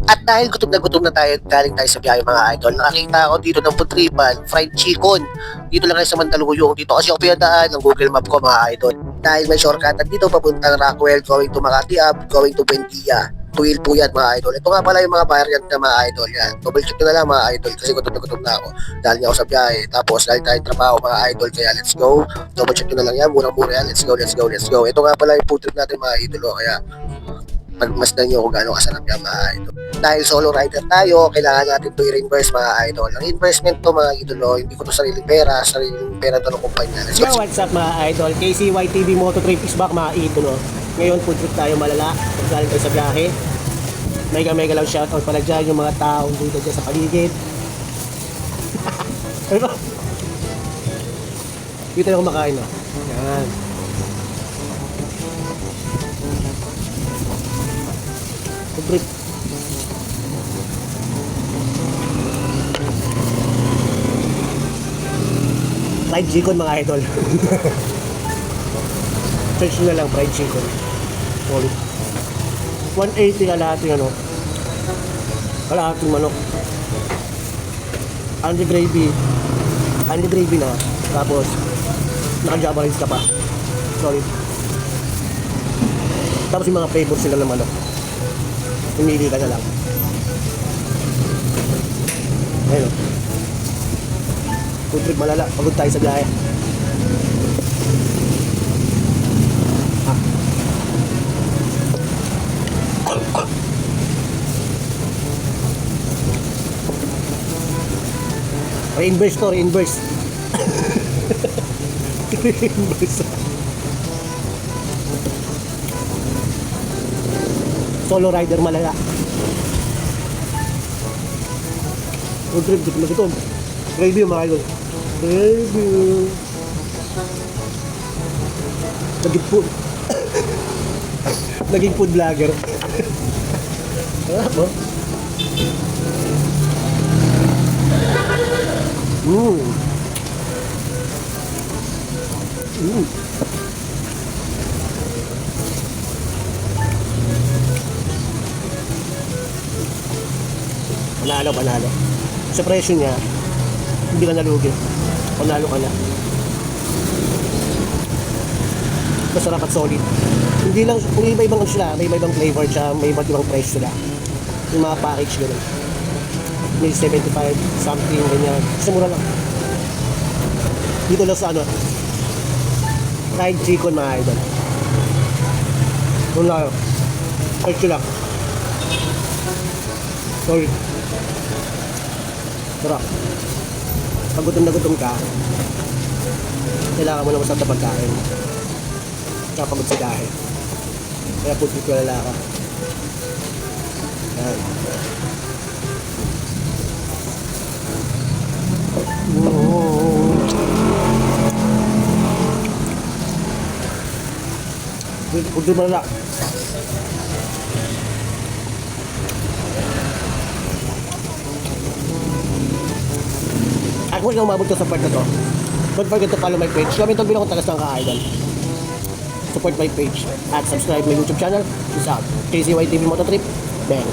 At dahil gutom na tayo, galing tayo sa biyahe mga idol, nakakita ako dito ng putripan, fried chicken. Dito lang kayo sa Mandaluyong. Dito kasi ako pinadaan ng Google Map ko mga idol. Dahil may shortcut dito papuntang Rockwell, going to Makati Ave, going to Buendia. Tuwil po yan mga idol. Ito nga pala yung mga variant na mga idol yan. Double check nyo na lang mga idol kasi gutom na ako. Dahil nga ako sa biyahe. Tapos dahil tayo trabaho mga idol kaya let's go. Double check nyo na lang yan. Murang-mura yan. Let's go, let's go, let's go. Ito nga pala yung food trip natin mga idol. Kaya pagmasdan nyo kung gaano kasarap yan mga idol. Dahil solo rider tayo, kailangan natin to i-reimburse mga idol. Ang reimbursement to mga idol, hindi ko to sariling pera to ng kumpanya. Let's Yo, go. what's up mga idol? KCY TV Moto Trip is back mga idol. Ngayon food trip tayo malala. Pagdaling tayo sa biyahe. Mega lang shoutout pala dyan yung mga taong dito dyan sa paligid. Ano ba? Dito na kumakain na. Yan. Food trip. Fried chicken mga idol. Search nyo na lang fried chicken. Solid. 180 kalahating ano. Kalahating manok. Andy gravy na. Tapos naka-java rice ka pa. Solid. Tapos yung mga flavors sila ng manok. Pumili ka na lang. Ayun o. Food trip malala. Pagod tayo sa biyahe. Re-inverse to, re-inverse. Re-inverse. Solo rider malala. Food trip, gutom na gutom. Gravy yung mga idol. Gravy. Naging food. Naging food vlogger. Sarap, oh. Panalo. Sa presyo niya, hindi ka nalugi. Panalo ka na. Masarap at solid. Hindi lang, may iba-ibang sila, may iba-ibang flavor siya, may iba't-ibang price sila. Yung mga package gano'n. May 75 something ganyan. Kasi mura lang. Dito lang sa ano, fried chicken mga idol. Doon lang. Fried lang. Sorry. Sarap. Pag gutom na gutom ka, kailangan mo na masarap na pagkain. Tsaka pagod sa gahe. Kaya puti ko lala ka. Yan. Puti mo lala. At kung ikaw umabot ka sa part na to, don't forget to follow my page. Comment ang bilang kung tagas ng ka-idol. Support my page at subscribe my YouTube channel. Peace out. KCY TV Moto Trip. Bang.